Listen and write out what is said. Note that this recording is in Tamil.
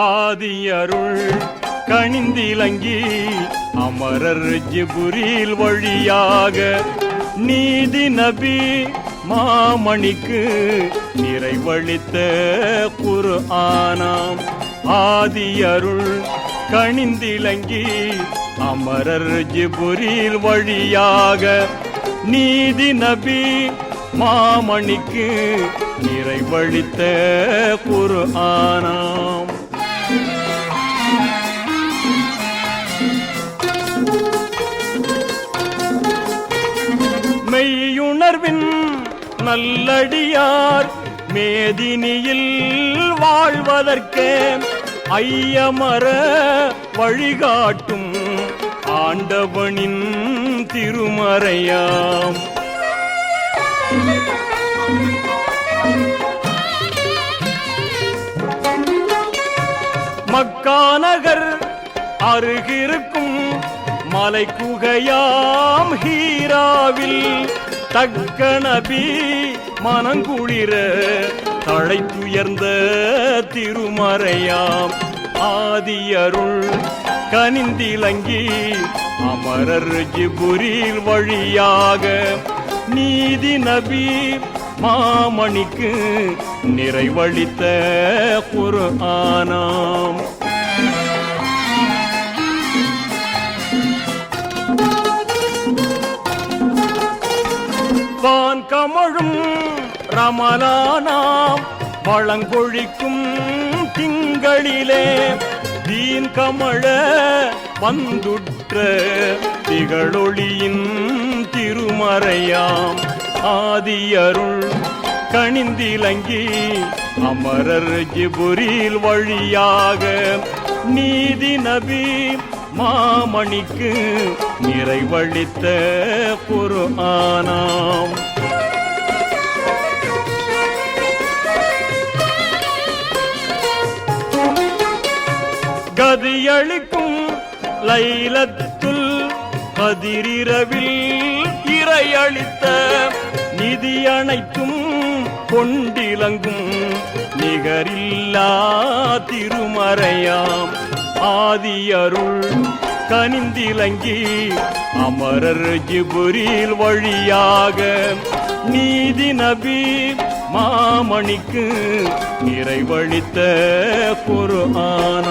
ஆதியருள் கணிந்திலங்கி அமரர் ஜிபுரீல் வழியாக நீதி நபி மாமணிக்கு நிறைவளித்த குர்ஆனாம். ஆதியருள் கணிந்திலங்கி அமரர் ஜிபுரீல் வழியாக நீதி நபி மாமணிக்கு நிறைவளித்த குர்ஆனாம். மெய்யுணர்வின் நல்லடியார் மேதினியில் வாழ்வதற்கே ஐயமர வழிகாட்டும் ஆண்டவனின் திருமறையாம். மக்கா நகர் அருகிருக்கும் மலை குகையாம் ஹீராவில் தக்க நபி மனங்குளிர தழைத்துயர்ந்த திருமறையாம். ஆதியருள் கனிந்திலங்கி அமரர் ஜிபுரீல் வழியாக நீதி நபி மாமணிக்கு நிறைவளித்த குர்ஆனாம். வான் கமழும் ரமலானாம் வளங்கொழிக்கும் திங்களிலே தீன் கமழ வந்துற்ற திகழொளியின் திருமறையாம். ஆதியருள் கணிந்திலங்கி அமரர் ஜிபுரீல் வழியாக நீதி நபி மாமணிக்கு நிறைவளித்த குர்ஆனாம். கதியளிக்கும் லைலத்துல் கதிரிரவில் இறையளித்த நிதி அனைத்தும் கொண்டிலங்கும் நிகரில்லா திருமறையாம். ஆதியருள் கனிந்திலங்கி அமரர் ஜிபுரீல் வழியாக நீதி நபி மாமணிக்கு நிறைவளித்த குர்ஆன்.